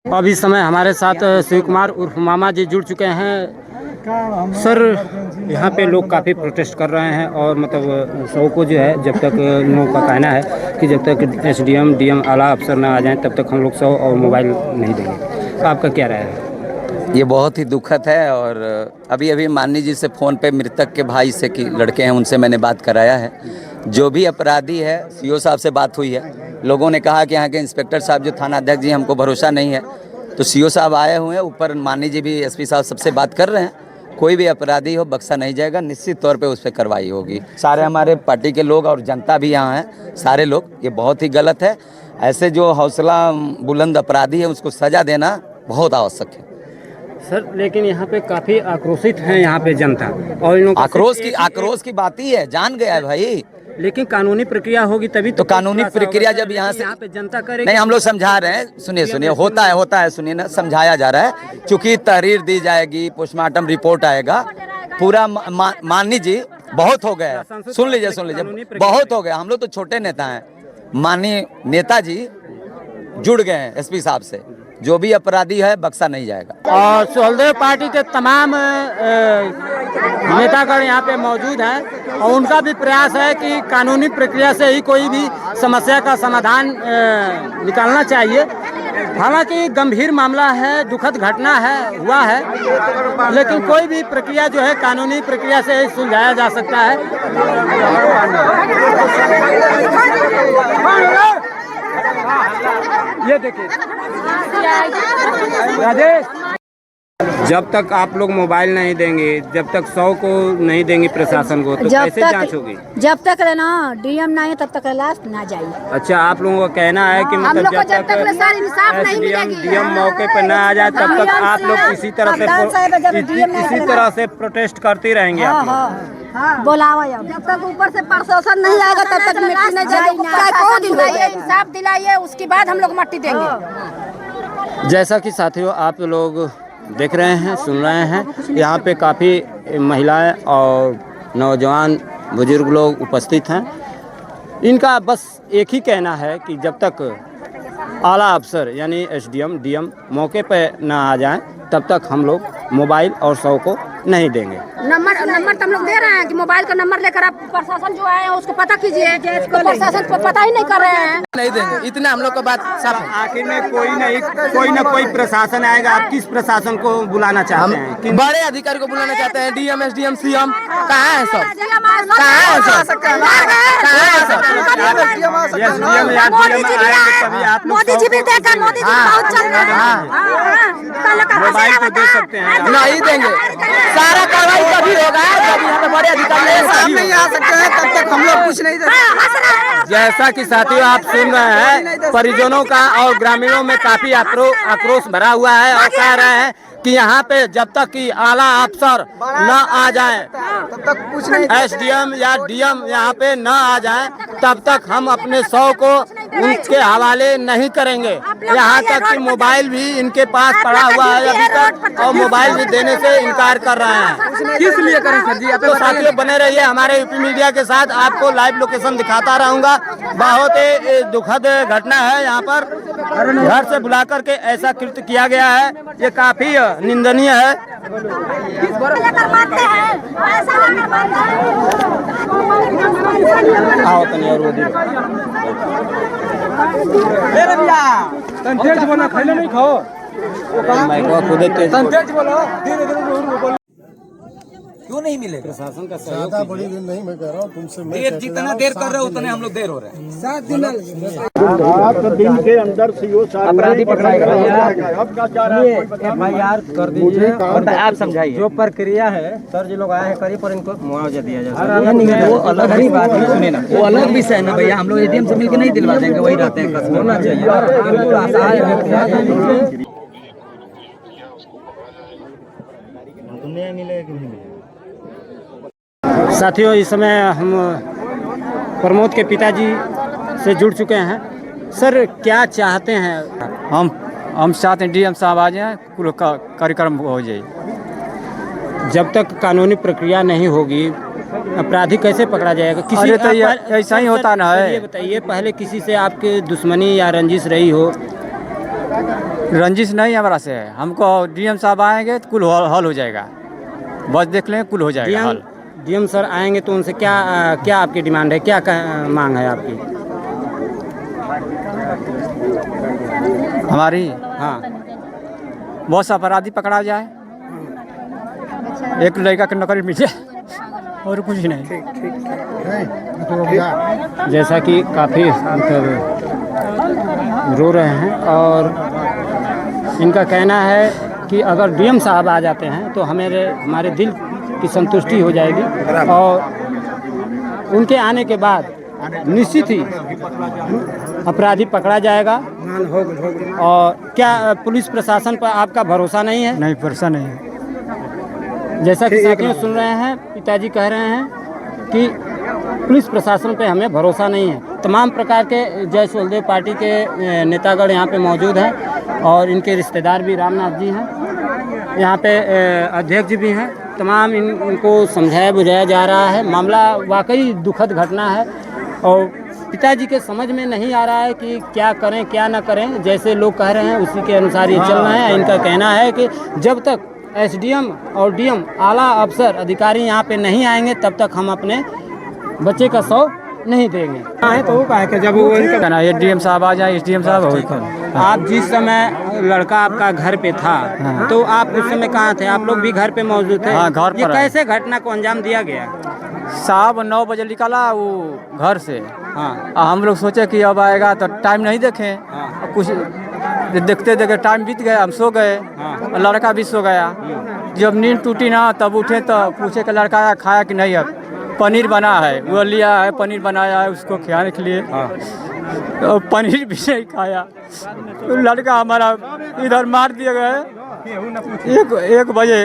अब इस समय हमारे साथ शिव कुमार उर्फ मामा जी जुड़ चुके हैं। सर, यहाँ पे लोग काफ़ी प्रोटेस्ट कर रहे हैं और मतलब सौ को जो है, जब तक इन लोगों का कहना है कि जब तक एसडीएम डीएम आला अफसर ना आ जाएं तब तक हम लोग सौ और मोबाइल नहीं देंगे। तो आपका क्या राय है? ये बहुत ही दुखद है। और अभी अभी माननीय जी से फ़ोन पे मृतक के भाई से कि लड़के हैं, उनसे मैंने बात कराया है। जो भी अपराधी है, सीओ साहब से बात हुई है। लोगों ने कहा कि यहाँ के इंस्पेक्टर साहब जो थाना अध्यक्ष जी, हमको भरोसा नहीं है, तो सीओ साहब आए हुए हैं ऊपर। माननीय जी भी एसपी साहब सबसे बात कर रहे हैं। कोई भी अपराधी हो बख्शा नहीं जाएगा, निश्चित तौर पे उस पर कार्रवाई होगी। सारे हमारे पार्टी के लोग और जनता भी यहाँ हैं, सारे लोग। ये बहुत ही गलत है। ऐसे जो हौसला बुलंद अपराधी है उसको सज़ा देना बहुत आवश्यक है। सर, लेकिन यहाँ पे काफ़ी आक्रोशित है यहाँ पे जनता, और इन लोगों आक्रोश की बात ही है, जान गया है भाई। लेकिन कानूनी प्रक्रिया होगी तभी तो कानूनी प्रक्रिया जब यहाँ पे जनता करेगी। नहीं, हम लोग समझा रहे हैं। सुनिए, होता है, सुनिए ना, समझाया जा रहा है। चूंकि तहरीर दी जाएगी, पोस्टमार्टम रिपोर्ट आएगा, पूरा माननीय जी बहुत हो गया है। सुन लीजिए, बहुत हो गया। हम लोग तो छोटे नेता हैं, माननीय नेताजी जुड़ गए हैं एसपी साहब से। जो भी अपराधी है बख्शा नहीं जाएगा। और सुहलदेव पार्टी के तमाम नेतागण यहाँ पे मौजूद हैं और उनका भी प्रयास है कि कानूनी प्रक्रिया से ही कोई भी समस्या का समाधान निकालना चाहिए। हालांकि गंभीर मामला है, दुखद घटना है, हुआ है, लेकिन कोई भी प्रक्रिया जो है कानूनी प्रक्रिया से ही सुलझाया जा सकता है। ये देखिए राजेश, जब तक आप लोग मोबाइल नहीं देंगे, जब तक 100 को नहीं देंगे प्रशासन को, तो कैसे जांच होगी? जब तक ना डीएम ना आए तब तक लास्ट ना जाए। अच्छा, आप लोगों का कहना है कि मतलब जब तक एसडीएम डीएम मौके पर ना आ जाए तब तक आप लोग इसी तरह से प्रोटेस्ट करते रहेंगे। आप लोग बोलावा जब तक ऊपर से प्रशासन नहीं आएगा तब तक मिट्टी नहीं जाएगी। इंसाफ दिलाइए, उसके बाद हम लोग मट्टी देंगे। जैसा कि साथियों आप लोग देख रहे हैं, सुन रहे हैं, यहाँ पे काफ़ी महिलाएं और नौजवान बुजुर्ग लोग उपस्थित हैं। इनका बस एक ही कहना है कि जब तक आला अफसर यानी एसडीएम डीएम मौके पर ना आ जाएं तब तक हम लोग मोबाइल और 100 को नहीं देंगे। नंबर तो हम लोग दे रहे हैं कि मोबाइल का नंबर लेकर आप प्रशासन जो आए हैं उसको पता कीजिए। तो प्रशासन को पता ही नहीं कर रहे हैं। नहीं देंगे, इतना हम लोग का बात साफ है। आखिर में कोई ना कोई प्रशासन आएगा। आप किस प्रशासन को बुलाना चाहते हैं? बड़े अधिकारी को बुलाना चाहते हैं। डीएम एसडीएम सीएम कहाँ है सब? मोदी जी भी देखा, मोदी जी बहुत चल रहे हैं। मोबाइल तो दे सकते हैं। नहीं देंगे, सारा कार्रवाई तभी होगा जब यहाँ पे बड़े अधिकारी नहीं आ सकते हैं, तब तक हम लोग कुछ नहीं देंगे। जैसा कि साथियों आप सुन रहे हैं, परिजनों का और ग्रामीणों में काफी आक्रोश भरा हुआ है और कह रहे हैं कि यहाँ पे जब तक कि आला अफसर न आ जाए, तब तक कुछ नहीं, एसडीएम या डीएम यहाँ पे न आ जाए तब तक हम अपने 100 को उनके हवाले नहीं करेंगे। यहाँ तक कि मोबाइल भी इनके पास पड़ा हुआ है अभी तक, और मोबाइल भी देने से इनकार कर रहे हैं। किस लिए करें सर जी? तो साथियों बने रहिए हमारे यूपी मीडिया के साथ, आपको लाइव लोकेशन दिखाता रहूंगा। बहुत ही दुखद घटना है। यहाँ पर घर से बुला करके ऐसा कृत्य किया गया है, ये काफी निंदनीय है। आओ तनी और वो बोला खाइले नहीं खाओ, माइको खुद क्यों नहीं मिलेगा? प्रशासन का ज्यादा बड़ी दिन नहीं, मैं कह रहा हूँ तुमसे, देर जितना देर कर रहे हो उतने हम लोग देर हो रहे हैं। 7 दिन के अंदर सीओ साहब अपराधी पकड़ाएगा। अब क्या चाह रहे हैं? FIR कर दीजिए और आप समझाइए। जो प्रक्रिया है सर जी लोग आए हैं करी पर इनको मुआवजा दिया जाए। वो अलग ही बात है, सुने ना, वो अलग विषय है ना भैया। हम लोग एटीएम से मिलकर नहीं दिलवा देंगे, वही रहते हैं। होना चाहिए। साथियों इस समय हम प्रमोद के पिताजी से जुड़ चुके हैं। सर क्या चाहते हैं? हम चाहते हैं डीएम साहब आ जाए, कार्यक्रम हो जाए। जब तक कानूनी प्रक्रिया नहीं होगी अपराधी कैसे पकड़ा जाएगा? अरे तो ये आप- ऐसा ही होता ना है। ये बताइए, पहले किसी से आपकी दुश्मनी या रंजिश रही हो? रंजिश नहीं हमारा से है, हमको डीएम साहब आएंगे तो कुल हल हो जाएगा, बस देख लें कुल हो जाएगा हल। डीएम सर आएंगे तो उनसे क्या आपकी डिमांड है, क्या मांग है आपकी? हमारी हाँ, बहुत सा अपराधी पकड़ा जाए, एक लड़का की नौकरी मिल जाए और कुछ नहीं। जैसा कि काफ़ी मतलब रो रहे हैं और इनका कहना है कि अगर डीएम साहब आ जाते हैं तो हमारे दिल की संतुष्टि हो जाएगी और उनके आने के बाद निश्चित ही अपराधी पकड़ा जाएगा। और क्या पुलिस प्रशासन पर आपका भरोसा नहीं है? नहीं, भरोसा नहीं है। जैसा कि साथियों सुन रहे हैं, पिताजी कह रहे हैं कि पुलिस प्रशासन पे हमें भरोसा नहीं है। तमाम प्रकार के जय सोलदेव पार्टी के नेतागण यहाँ पे मौजूद हैं और इनके रिश्तेदार भी रामनाथ जी हैं, यहाँ पे अध्यक्ष जी भी हैं। तमाम इनको समझाया बुझाया जा रहा है। मामला वाकई दुखद घटना है और पिताजी के समझ में नहीं आ रहा है कि क्या करें क्या ना करें। जैसे लोग कह रहे हैं उसी के अनुसार ये चल रहे हैं। इनका कहना है कि जब तक एसडीएम और डीएम आला अफसर अधिकारी यहाँ पे नहीं आएंगे तब तक हम अपने बच्चे का शव नहीं देंगे। है तो वो कहा कि जब वो कहना ये डीएम साहब आ जाए, एसडीएम साहब हो। आप जिस समय लड़का आपका घर पे था तो आप उस समय कहाँ थे? आप लोग भी घर पे मौजूद थे? हाँ, घर ये पर कैसे घटना को अंजाम दिया गया? साहब 9 बजे निकला वो घर से। हाँ, हम लोग सोचे कि अब आएगा तो टाइम नहीं देखें, हाँ। कुछ देखते देखते टाइम बीत गया, हम सो गए और लड़का भी सो गया। जब नींद टूटी ना तब उठे तो पूछे कि लड़का आया खाया कि नहीं। अब पनीर बना है, वो लिया है, पनीर बनाया है उसको खिलाने के लिए। तो पनीर भी नहीं खाया तो लड़का हमारा इधर मार दिया गया। एक बजे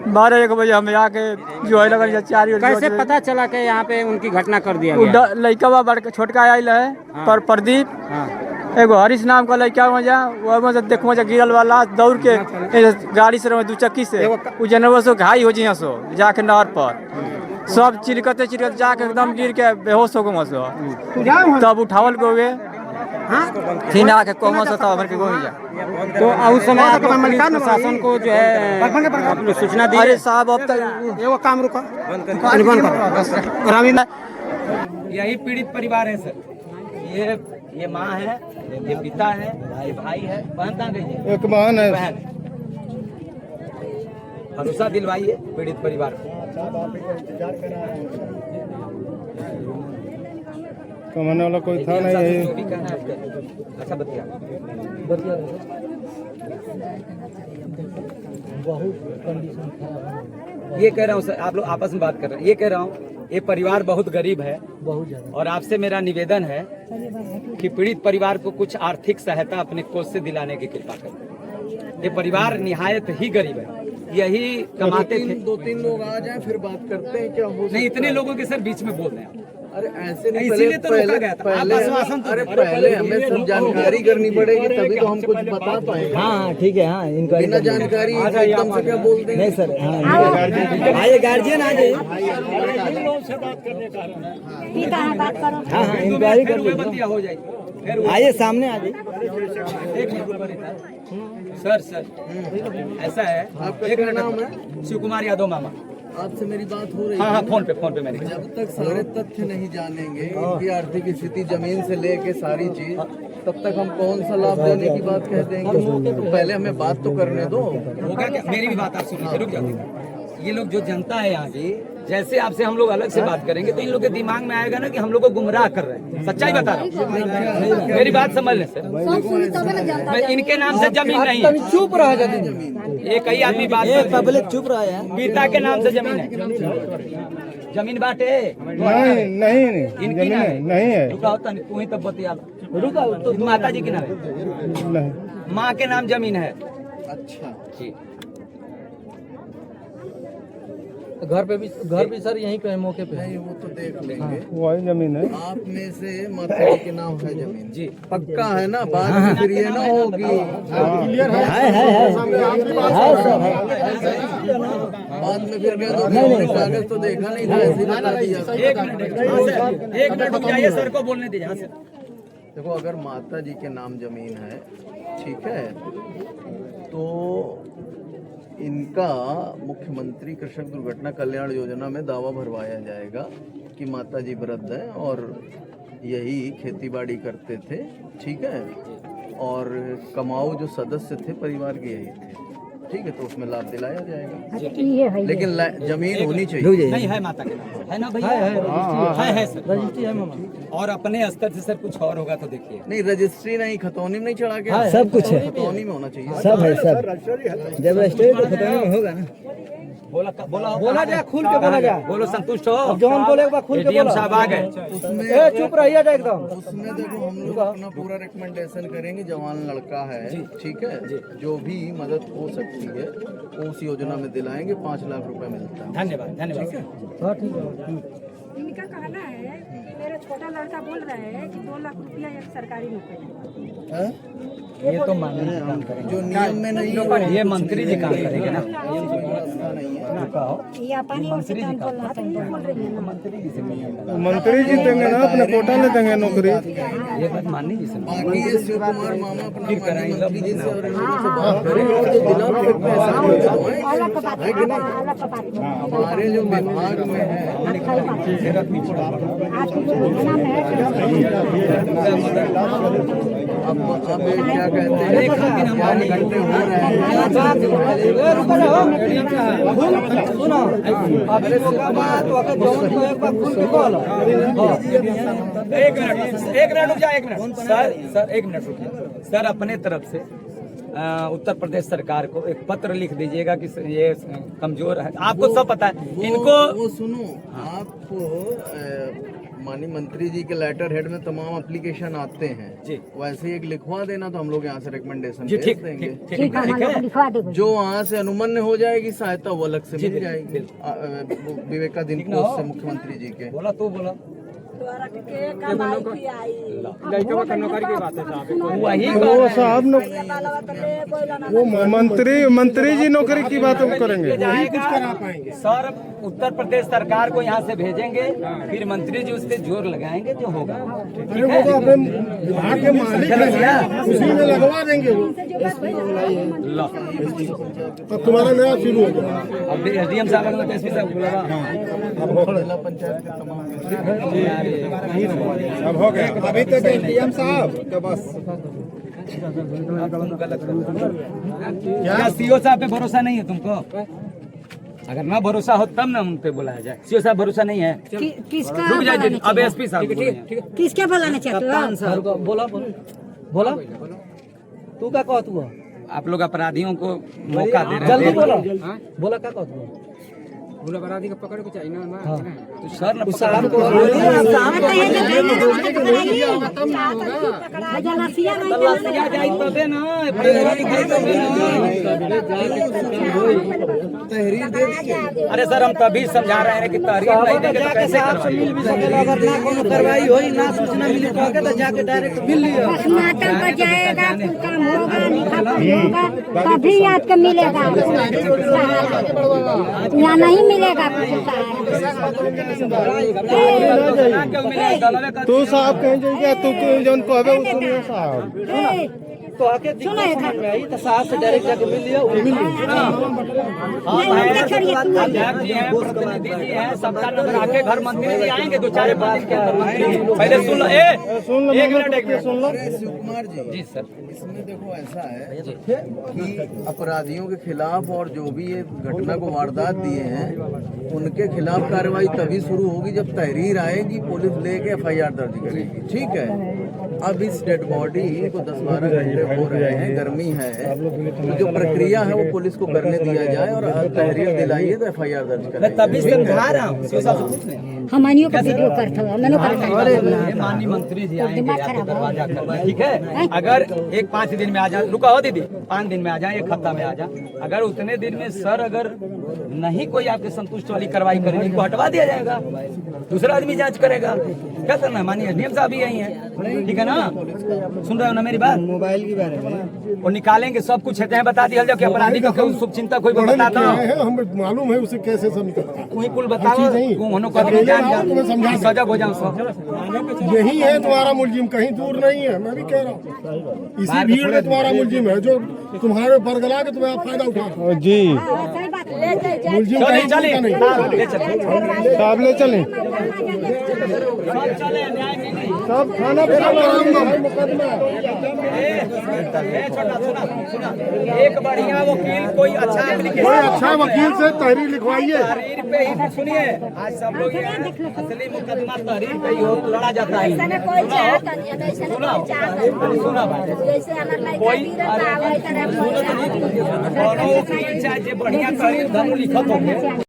12-1 बजे हमें आके जो है लगा 4 कैसे पता चला कि यहाँ पे उनकी घटना कर दिया गया? लड़का बड़का छोटका आयल है पर प्रदीप, हाँ, एगो हरीश नाम का लड़का वहाँ वो देखो गिरल वाला दौड़ के गाड़ी से 2 चक्की से वो जनवर सो घाई हो जी सो जाके नहर पर सब चिरकते जाके एकदम गिर के बेहोश हो गए सो। तब उठावल गए फिर आके कोमा से तब के गई जा। तो उस समय आप लोग पुलिस प्रशासन को जो है आप लोग सूचना दी? अरे साहब अब तक ये वो काम रुका यही पीड़ित परिवार है सर। ये माँ है, ये पिता है, ये भाई है, बहन कहाँ गई है? एक बहन है। बहन। भरोसा दिलवाइए पीड़ित परिवार को। कमाने वाला कोई था नहीं। जो भी कहना है उसका। अच्छा बतिया ये कह रहा हूँ सर, आप लोग आपस में बात कर रहे हैं। ये कह रहा हूँ ये परिवार बहुत गरीब है और आपसे मेरा निवेदन है कि पीड़ित परिवार को कुछ आर्थिक सहायता अपने कोष से दिलाने की कृपा करें। ये परिवार निहायत ही गरीब है, यही कमाते थे। 2-3 लोग आ जाएं फिर बात करते हैं क्या हो। नहीं, इतने लोगों के सर बीच में बोल रहे हैं। अरे ऐसे नहीं, इसीलिए तो रोका गया था। आप आश्वासन तो अरे पहले हमें सब जानकारी करनी पड़ेगी तभी तो हम कुछ बता पाएंगे। हाँ ठीक है। हाँ इंक्वायरी बिना जानकारी एकदम से क्या बोल देंगे? नहीं सर। हाँ आइए गार्जियन आ जाइए। हाँ हाँ इंक्वायरी कर लीजिए, बतिया हो जाएगी। आइए सामने आ जाइए। सर ऐसा है, आपका क्या नाम है? शिव कुमार यादव मामा। आपसे मेरी बात हो रही हाँ है। हाँ फोन पे मैंने कहा। जब तक सारे तथ्य नहीं जानेंगे इनकी आर्थिक स्थिति जमीन से लेके सारी चीज, तब तक हम कौन सा लाभ देने की बात कह देंगे? तो पहले हमें बात तो करने दो। होगा क्या? मेरी भी बात आप सुनिए, रुक जाओ। ये लोग जो जनता है यहाँ की, जैसे आपसे हम लोग अलग से बात करेंगे तो इन लोग के दिमाग में आएगा ना कि हम लोग को गुमराह कर रहे हैं। सच्चाई बता रहा हूँ, मेरी बात समझ लें सर। मैं इनके नाम से जमीन नहीं है। चुप रहा जाते जमीन। ये कई आदमी बात ये पब्लिक चुप रहा है। पिता के नाम से जमीन है। जमीन बाटे नहीं इनकी ना है। नहीं है। रुका होता नहीं, तू ही तब बतिया। रुका तो माता जी के नाम है, नहीं। माँ के नाम जमीन है। अच्छा, जी घर भी सर यहीं पे मौके पे। नहीं वो तो देख लेंगे। वही जमीन है। आप में से माता जी के नाम है जमीन? जी पक्का है ना? बाद में फिर ये ना होगी। है सर। बाद में फिर कह दो कि कागज तो देखा नहीं था, ऐसे ही बता दिया। एक मिनट रुक जाइए, सर को बोलने दीजिए। देखो अगर माता जी के नाम जमीन है, ठीक है, तो इनका मुख्यमंत्री कृषक दुर्घटना कल्याण योजना में दावा भरवाया जाएगा कि माता जी वृद्ध हैं और यही खेती बाड़ी करते थे, ठीक है, और कमाऊ जो सदस्य थे परिवार के यही थे, ठीक है, तो उसमें लाभ दिलाया जाएगा। लेकिन जमीन होनी चाहिए। नहीं है माता के नाम है ना भैया? है सर, रजिस्ट्री है मामा। और अपने स्तर से सर कुछ और होगा तो देखिए। नहीं रजिस्ट्री नहीं, खतौनी में नहीं चढ़ा के सब कुछ है, खतौनी में होना चाहिए। सब है सब। जब रजिस्ट्री तो खतौनी में होगा ना। बोला जा, खुल के बोला जा। बोलो संतुष्ट हो? अब जौन बोले खुल के बोलो। साहब आ गए। चुप रहिए एकदम। उसमें देखो हम लोग अपना पूरा रिकमेंडेशन करेंगे। जवान लड़का है, ठीक है, जो भी मदद हो सकती है वो उस योजना में दिलाएंगे। 5 लाख रुपए मिलता है। धन्यवाद धन्यवाद। इनका कहना है, मेरा छोटा लड़का बोल रहा है कि 2 लाख रुपया एक सरकारी नौकरी। ये तो माननीय काम करेंगे, जो नियम में नहीं है ये मंत्री जी काम करेंगे ना। नहीं है। मंत्री जी देंगे ना, अपने कोटा में देंगे नौकरी। ये बात माननीय जी से बाकी ये शिव कुमार मामा अपना माननीय मंत्री जी से और इन लोगों से बात करें और जो दिला सकते हैं ऐसा है कि नहीं। हमारे जो विभाग में है अब क्या कहते हैं, 8 घंटे हो रहे एक मिनट रुक जाए, एक मिनट सर एक मिनट रुकिए सर। अपने तरफ से उत्तर प्रदेश सरकार को एक पत्र लिख दीजिएगा कि ये कमजोर है। आपको सब पता है इनको। वो सुनो, आपको माननीय मंत्री जी के लेटर हेड में तमाम एप्लीकेशन आते हैं जी, वैसे ही एक लिखवा देना तो हम लोग यहाँ से रिकमेंडेशन जी। भेज ठीक देंगे। ठीक है। जो वहाँ से अनुमन्य हो जाएगी सहायता वो अलग से मिल जाएगी। विवेकाधीन कोष से मुख्यमंत्री जी के। बोला तो बोला वही वो साहब वो मंत्री जी नौकरी की बात करेंगे। सर उत्तर प्रदेश सरकार को यहाँ से भेजेंगे, फिर मंत्री जी उस पर जोर लगाएंगे जो होगा। विभाग के मालिक है, उसी में लगवा देंगे वो। तो तुम्हारा नया शुरू हो गया। अब एसडीएम साहब ने एसपी साहब जिला पंचायत के तमाम अब हो गया। अभी तक एसडीएम साहब तो बस क्या सीओ साहब पे भरोसा नहीं है तुमको? अगर ना भरोसा हो तब ना उन पे बुलाया जाए। सीओ साहब भरोसा नहीं है? किसका रुक जाइए, अब एसपी साहब किसके बुलाना चाहते हो? बोला बोला तू क्या कहत हुआ? आप लोग अपराधियों को मौका दे रहे हैं। जल्दी बोला बोला क्या कहत हुआ? अपराधी को पकड़ के चाहिए ना। तो सर ना शाम को तलाशिया जाए तबे ना, तहरीर दे दीजिए। अरे सर हम तभी समझा रहे हैं कि तहरीर नहीं देंगे तो कैसे मिल भी सकेला। अगर ना कोनो कार्रवाई होई, ना सूचना मिली तो जाके डायरेक्ट मिल लिया। पोस्टमार्टम पर जाएगा, कुछ काम होगा, निकासी होगा, तभी आपको मिलेगा। यहाँ नहीं मिलेगा कुछ तू साहब कहीं जाइए, तू जौन कहबे वो सुनिए साहब। तो आके दिक्कत में आई तो साहब से डायरेक्ट जाके मिल लिया, वो मिल लिया। अध्यक्ष जी हैं, प्रतिनिधि जी हैं, सबका नंबर आके घर मंत्री जी आएंगे 2-4 दिन के अंदर मंत्री। पहले सुन लो, एक मिनट सुन लो। शिव कुमार जी सर इसमें देखो ऐसा है कि अपराधियों के खिलाफ और जो भी ये घटना को वारदात दिए हैं उनके खिलाफ कार्रवाई तभी शुरू होगी जब तहरीर आएगी, पुलिस लेके FIR दर्ज करेगी, ठीक है। अब इस डेड बॉडी को 10-12 घंटे हो रहे हैं, गर्मी है, तो जो प्रक्रिया है वो पुलिस को करने दिया जाए और तहरीर दिलाइए तो FIR दर्ज करें। तभी समझा रहा हूँ। हमनियों का वीडियो करता हूँ, मैंने करता माननीय मंत्री जी आएंगे, आपके दरवाजा करवा, ठीक है। अगर 5 दिन में आ जाए, रुका हो दीदी, 5 दिन में आ जाए, 1 हफ्ता में आ जाए। अगर उतने दिन में सर अगर नहीं कोई आपके संतुष्ट वाली कार्रवाई करेगी, इनको हटवा दिया जाएगा, दूसरा आदमी जांच करेगा। क्या करना है, मानिए एसडीएम साहब भी यही है, ठीक है ना, सुन रहे हो ना मेरी बात? मोबाइल के बारे में और निकालेंगे सब कुछ है, बता दिया जाए कि अपराधी का कोई शुभ चिंता कोई बताता हम मालूम है उसे कैसे सब निकलता कोई कुल बताओ, सजग हो जाओ सब। यही है तुम्हारा मुलजिम, कहीं दूर नहीं है। मैं भी कह रहा हूँ इसी भीड़ में तुम्हारा मुलजिम है जो तुम्हारे बरगला के तुम्हें फायदा उठा रहा है। जी सही बात ले जाए मुलजिम कहीं दूर का नहीं। साहब ले चले सब खाना पीना मुकदमा एक बढ़िया वकील कोई अच्छा कोई अच्छा वकील से तहरीर लिखवाइए। तहरीर पे ही सुनिए, आज सब लोग असली मुकदमा तहरीर पे ही हो लड़ा जाता है। ऐसा कोई चाहता नहीं है, ऐसा कोई चाहता सुना भाई, जैसे हमारे लाइका गिरता है वही तरह दोनों वकील चाहे जे बढ़िया तहरीर धनु लिखत होंगे